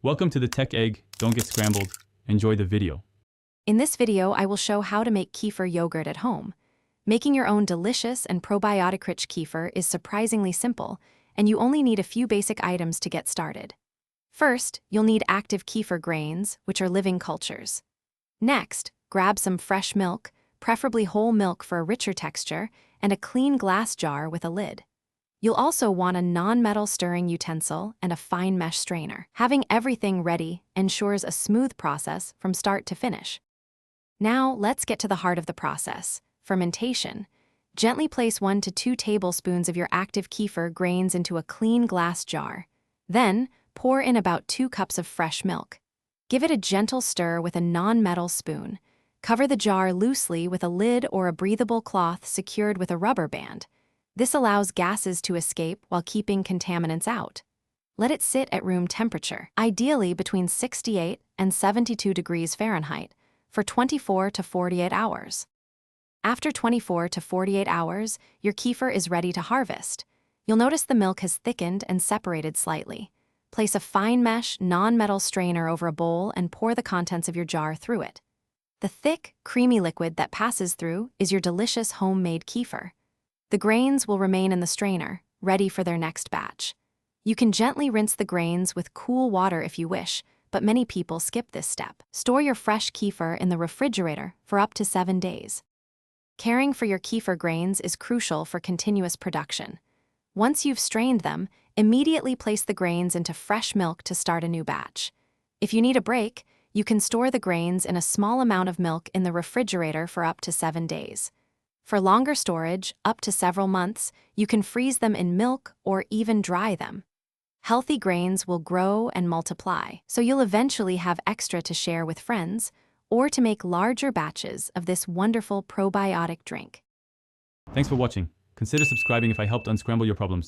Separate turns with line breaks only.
Welcome to the Tech Egg. Don't get scrambled. Enjoy the video.
In this video, I will show how to make kefir yogurt at home. Making your own delicious and probiotic-rich kefir is surprisingly simple, and you only need a few basic items to get started. First, you'll need active kefir grains, which are living cultures. Next, grab some fresh milk, preferably whole milk for a richer texture, and a clean glass jar with a lid. You'll also want a non-metal stirring utensil and a fine mesh strainer. Having everything ready ensures a smooth process from start to finish. Now, let's get to the heart of the process, fermentation. Gently place 1 to 2 tablespoons of your active kefir grains into a clean glass jar. Then, pour in about 2 cups of fresh milk. Give it a gentle stir with a non-metal spoon. Cover the jar loosely with a lid or a breathable cloth secured with a rubber band. This allows gases to escape while keeping contaminants out. Let it sit at room temperature, ideally between 68 and 72 degrees Fahrenheit, for 24 to 48 hours. After 24 to 48 hours, your kefir is ready to harvest. You'll notice the milk has thickened and separated slightly. Place a fine mesh, non-metal strainer over a bowl and pour the contents of your jar through it. The thick, creamy liquid that passes through is your delicious homemade kefir. The grains will remain in the strainer, ready for their next batch. You can gently rinse the grains with cool water if you wish, but many people skip this step. Store your fresh kefir in the refrigerator for up to 7 days. Caring for your kefir grains is crucial for continuous production. Once you've strained them, immediately place the grains into fresh milk to start a new batch. If you need a break, you can store the grains in a small amount of milk in the refrigerator for up to 7 days. For longer storage, up to several months, you can freeze them in milk or even dry them. Healthy grains will grow and multiply, so you'll eventually have extra to share with friends or to make larger batches of this wonderful probiotic drink.
Thanks for watching. Consider subscribing if I helped unscramble your problems.